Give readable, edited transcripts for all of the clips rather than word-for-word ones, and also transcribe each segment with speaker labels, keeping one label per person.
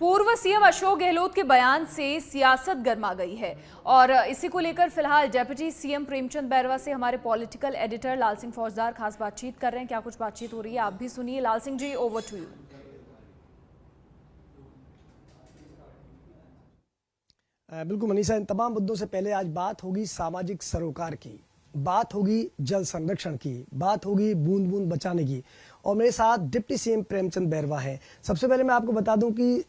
Speaker 1: पूर्व सीएम अशोक गहलोत के बयान से सियासत गर्मा गई है और इसी को लेकर फिलहाल डेप्यूटी सीएम प्रेमचंद बैरवा से हमारे पॉलिटिकल एडिटर लाल सिंह फौजदार खास बातचीत कर रहे हैं। क्या कुछ बातचीत हो रही है आप भी सुनिए। लाल Singh ji, over to you.
Speaker 2: बिल्कुल मनीषा, इन तमाम मुद्दों से पहले आज बात होगी सामाजिक सरोकार की, बात होगी जल संरक्षण की, बात होगी बूंद बूंद बचाने की। और मेरे साथ डिप्टी सीएम प्रेमचंद बैरवा हैं। सबसे पहले मैं आपको बता दूं कि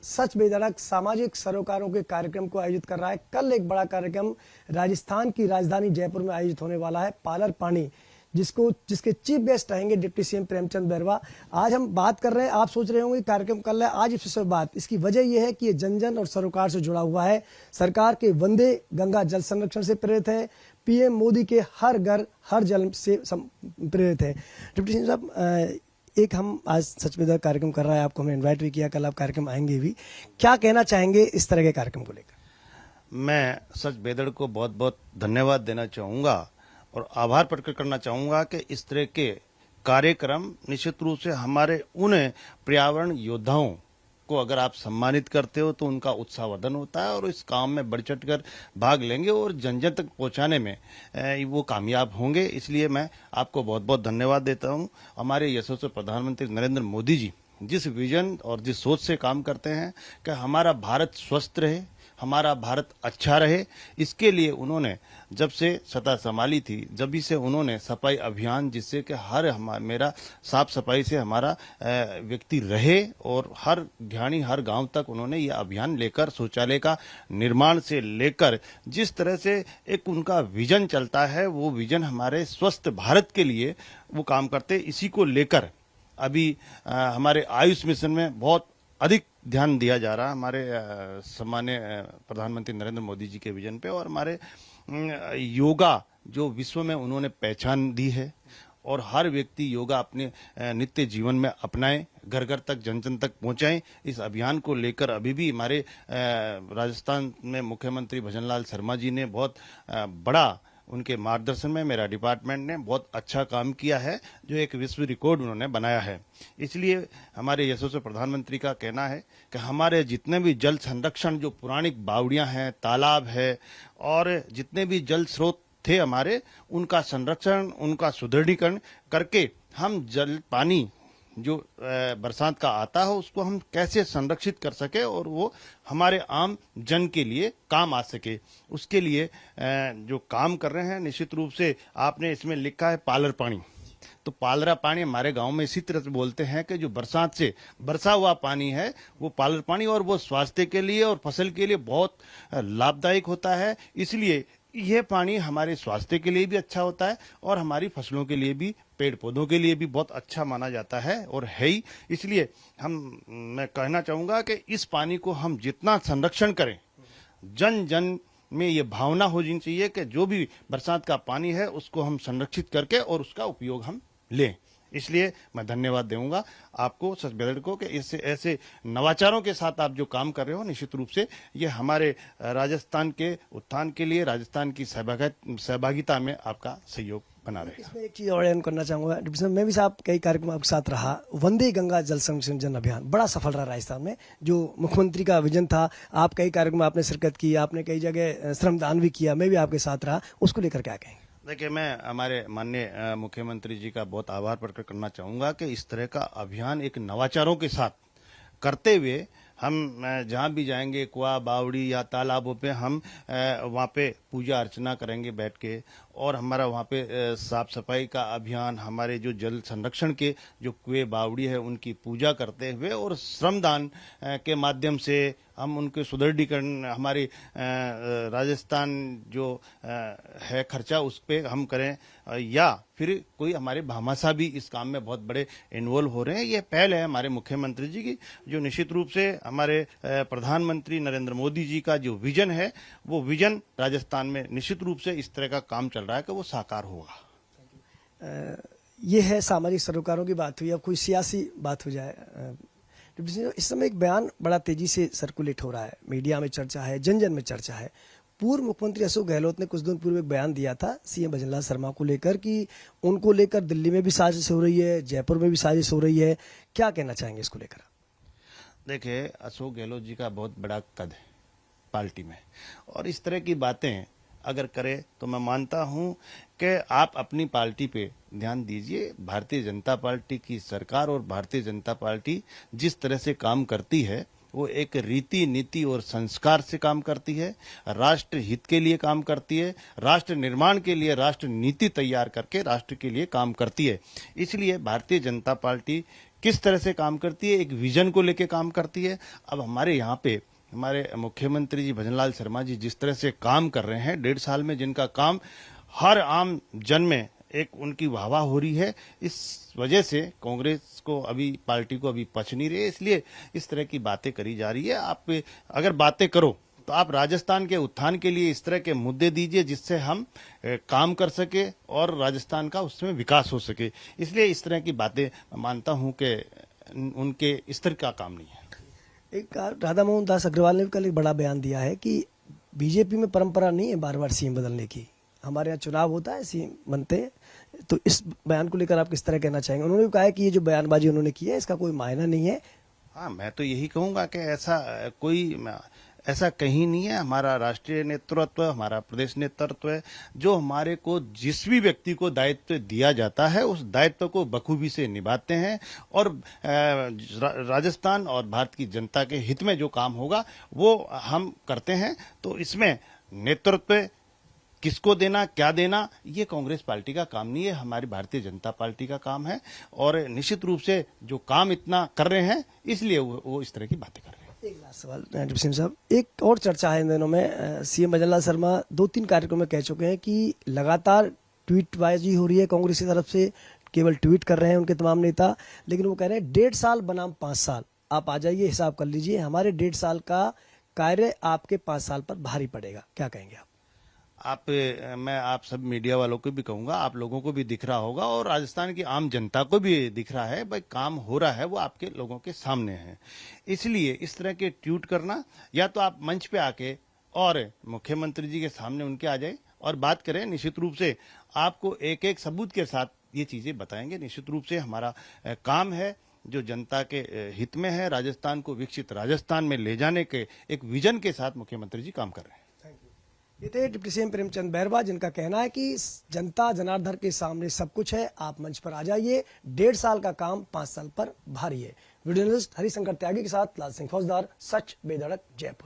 Speaker 2: सच बेधड़क सामाजिक सरोकारों के कार्यक्रम को आयोजित कर रहा है। कल एक बड़ा कार्यक्रम राजस्थान की राजधानी जयपुर में आयोजित होने वाला है, पालर पानी, जिसके चीफ गेस्ट रहेंगे डिप्टी सीएम प्रेमचंद बैरवा। आज हम बात कर रहे हैं, आप सोच रहे होंगे कार्यक्रम कल है, आज इस विषय बात। इसकी वजह यह है कि ये जन जन और सरोकार से जुड़ा हुआ है। सरकार के वंदे गंगा जल संरक्षण से प्रेरित है, पीएम मोदी के हर घर हर जल से प्रेरित है। डिप्टी सीएम साहब, एक हम आज सच में कार्यक्रम कर रहा है, आपको हमने इनवाइट भी किया, कल आप कार्यक्रम आएंगे भी। क्या कहना चाहेंगे इस तरह के कार्यक्रम को लेकर?
Speaker 3: मैं सच बेदड़ को बहुत बहुत धन्यवाद देना चाहूँगा और आभार प्रकट करना चाहूँगा कि इस तरह के कार्यक्रम निश्चित रूप से हमारे उन पर्यावरण योद्धाओं को अगर आप सम्मानित करते हो तो उनका उत्साहवर्धन होता है और इस काम में बढ़ चढ़ कर भाग लेंगे और जन जन तक पहुंचाने में वो कामयाब होंगे। इसलिए मैं आपको बहुत बहुत धन्यवाद देता हूं। हमारे यशस्वी प्रधानमंत्री नरेंद्र मोदी जी जिस विजन और जिस सोच से काम करते हैं कि हमारा भारत स्वस्थ रहे, हमारा भारत अच्छा रहे, इसके लिए उन्होंने जब से सत्ता संभाली थी, जब से उन्होंने सफाई अभियान, जिससे कि मेरा साफ सफाई से हमारा व्यक्ति रहे, और हर ढाणी हर गांव तक उन्होंने ये अभियान लेकर शौचालय का निर्माण से लेकर जिस तरह से एक उनका विजन चलता है, वो विजन हमारे स्वस्थ भारत के लिए वो काम करते। इसी को लेकर अभी हमारे आयुष मिशन में बहुत अधिक ध्यान दिया जा रहा है हमारे सम्मान्य प्रधानमंत्री नरेंद्र मोदी जी के विजन पे। और हमारे योगा जो विश्व में उन्होंने पहचान दी है और हर व्यक्ति योगा अपने नित्य जीवन में अपनाए, घर घर तक जन जन तक पहुंचाएं, इस अभियान को लेकर अभी भी हमारे राजस्थान में मुख्यमंत्री भजनलाल शर्मा जी ने बहुत बड़ा, उनके मार्गदर्शन में मेरा डिपार्टमेंट ने बहुत अच्छा काम किया है, जो एक विश्व रिकॉर्ड उन्होंने बनाया है। इसलिए हमारे यशस्वी प्रधानमंत्री का कहना है कि हमारे जितने भी जल संरक्षण, जो पुरानिक बावड़ियां हैं, तालाब है और जितने भी जल स्रोत थे हमारे, उनका संरक्षण, उनका सुदृढ़ीकरण करके हम जल पानी जो बरसात का आता है उसको हम कैसे संरक्षित कर सके और वो हमारे आम जन के लिए काम आ सके, उसके लिए जो काम कर रहे हैं। निश्चित रूप से आपने इसमें लिखा है पालर पानी, तो पालरा पानी हमारे गांव में इसी तरह से बोलते हैं कि जो बरसात से बरसा हुआ पानी है वो पालर पानी, और वो स्वास्थ्य के लिए और फसल के लिए बहुत लाभदायक होता है। इसलिए यह पानी हमारे स्वास्थ्य के लिए भी अच्छा होता है और हमारी फसलों के लिए भी, पेड़ पौधों के लिए भी बहुत अच्छा माना जाता है और है ही। इसलिए मैं कहना चाहूंगा कि इस पानी को हम जितना संरक्षण करें, जन जन में ये भावना होनी चाहिए कि जो भी बरसात का पानी है उसको हम संरक्षित करके और उसका उपयोग हम लें। इसलिए मैं धन्यवाद दूंगा आपको सच बेदड़ को कि इससे ऐसे नवाचारों के साथ आप जो काम कर रहे हो, निश्चित रूप से ये हमारे राजस्थान के उत्थान के लिए, राजस्थान की सहभागिता में आपका सहयोग बना रहेगा।
Speaker 2: इसमें एक चीज और ऐड करना चाहूंगा डिप्टी साहब, मैं भी साहब कई कार्यक्रम आपके साथ रहा। वंदे गंगा जल संरक्षण जन अभियान बड़ा सफल रहा राजस्थान में, जो मुख्यमंत्री का विजन था। आप कई कार्यक्रम आपने शिरकत की, आपने कई जगह श्रमदान भी किया, मैं भी आपके साथ रहा। उसको लेकर क्या कहेंगे?
Speaker 3: देखिए, मैं हमारे माननीय मुख्यमंत्री जी का बहुत आभार प्रकट करना चाहूंगा कि इस तरह का अभियान एक नवाचारों के साथ करते हुए हम जहां भी जाएंगे, कुआ, बावड़ी या तालाबों पे, हम वहां पे पूजा अर्चना करेंगे बैठ के, और हमारा वहाँ पे साफ सफाई का अभियान, हमारे जो जल संरक्षण के जो कुएं बावड़ी है उनकी पूजा करते हुए और श्रमदान के माध्यम से हम उनके सुदृढ़ीकरण, हमारी राजस्थान जो है खर्चा उस पर हम करें, या फिर कोई हमारे भामाशाह भी इस काम में बहुत बड़े इन्वॉल्व हो रहे हैं। ये पहल है हमारे मुख्यमंत्री जी की, जो निश्चित रूप से हमारे प्रधानमंत्री नरेंद्र मोदी जी का जो विजन है, वो विजन राजस्थान में निश्चित रूप से इस तरह का काम चल रहा है कि वो साकार होगा।
Speaker 2: ये है सामाजिक सरोकारों की बात हुई। अब कोई सियासी बात हो जाए, इस समय एक बयान बड़ा तेजी से सर्कुलेट हो रहा है, मीडिया में चर्चा है, जन जन में चर्चा है। पूर्व मुख्यमंत्री अशोक गहलोत ने कुछ दिन पूर्व एक बयान दिया था सीएम भजनलाल शर्मा को लेकर कि उनको लेकर दिल्ली में भी साजिश हो रही है, जयपुर में भी साजिश हो रही है। क्या कहना चाहेंगे इसको लेकर?
Speaker 3: देखिए, अशोक गहलोत जी का बहुत बड़ा कद है पार्टी में, और इस तरह की बातें अगर करे तो मैं मानता हूं कि आप अपनी पार्टी पे ध्यान दीजिए। भारतीय जनता पार्टी की सरकार और भारतीय जनता पार्टी जिस तरह से काम करती है वो एक रीति नीति और संस्कार से काम करती है, राष्ट्र हित के लिए काम करती है, राष्ट्र निर्माण के लिए राष्ट्र नीति तैयार करके राष्ट्र के लिए काम करती है। इसलिए भारतीय जनता पार्टी किस तरह से काम करती है, एक विजन को लेकर काम करती है। अब हमारे यहाँ पे हमारे मुख्यमंत्री जी भजनलाल शर्मा जी जिस तरह से काम कर रहे हैं 1.5 साल में, जिनका काम हर आम जन में एक उनकी वाहवाह हो रही है, इस वजह से कांग्रेस को अभी पार्टी को अभी पच नहीं रही है, इसलिए इस तरह की बातें करी जा रही है। आप अगर बातें करो तो आप राजस्थान के उत्थान के लिए इस तरह के मुद्दे दीजिए जिससे हम काम कर सके और राजस्थान का उसमें विकास हो सके। इसलिए इस तरह की बातें मानता हूं कि उनके इस तरह का काम नहीं है।
Speaker 2: एक राधा मोहन दास अग्रवाल ने भी कल एक बड़ा बयान दिया है कि बीजेपी में परंपरा नहीं है बार बार सीएम बदलने की, हमारे यहाँ चुनाव होता है सीएम बनते हैं। तो इस बयान को लेकर आप किस तरह कहना चाहेंगे? उन्होंने भी कहा है कि ये जो बयानबाजी उन्होंने की है इसका कोई मायना नहीं है।
Speaker 3: हाँ, मैं तो यही कहूंगा कि ऐसा कहीं नहीं है। हमारा राष्ट्रीय नेतृत्व, हमारा प्रदेश नेतृत्व है, जो हमारे को जिस भी व्यक्ति को दायित्व दिया जाता है उस दायित्व को बखूबी से निभाते हैं, और राजस्थान और भारत की जनता के हित में जो काम होगा वो हम करते हैं। तो इसमें नेतृत्व किसको देना, क्या देना, ये कांग्रेस पार्टी का काम नहीं है, हमारी भारतीय जनता पार्टी का काम है। और निश्चित रूप से जो काम इतना कर रहे हैं इसलिए वो इस तरह की बातें कर रहे हैं।
Speaker 2: एक लास्ट सवाल डिप्टी सीएम साहब, एक और चर्चा है इन दिनों में, सीएम भजनलाल शर्मा 2-3 कार्यक्रम में कह चुके हैं कि लगातार ट्वीटबाजी हो रही है कांग्रेस की तरफ से, केवल ट्वीट कर रहे हैं उनके तमाम नेता, लेकिन वो कह रहे हैं 1.5 साल बनाम 5 साल, आप आ जाइए हिसाब कर लीजिए, हमारे 1.5 साल का कार्य आपके 5 साल पर भारी पड़ेगा। क्या कहेंगे आप?
Speaker 3: मैं आप सब मीडिया वालों को भी कहूंगा, आप लोगों को भी दिख रहा होगा और राजस्थान की आम जनता को भी दिख रहा है, भाई काम हो रहा है वो आपके लोगों के सामने है। इसलिए इस तरह के ट्वीट करना, या तो आप मंच पे आके और मुख्यमंत्री जी के सामने उनके आ जाए और बात करें, निश्चित रूप से आपको एक एक सबूत के साथ ये चीजें बताएंगे। निश्चित रूप से हमारा काम है जो जनता के हित में है, राजस्थान को विकसित राजस्थान में ले जाने के एक विजन के साथ मुख्यमंत्री जी काम कर रहे हैं।
Speaker 2: ये थे डिप्टी सीएम प्रेमचंद बैरवा, जिनका कहना है कि जनता जनार्दन के सामने सब कुछ है, आप मंच पर आ जाइए, 1.5 साल का काम 5 साल पर भारी है। वीडियो जर्नलिस्ट हरिशंकर त्यागी के साथ लाल सिंह फौजदार, सच बेधड़क, जयपुर।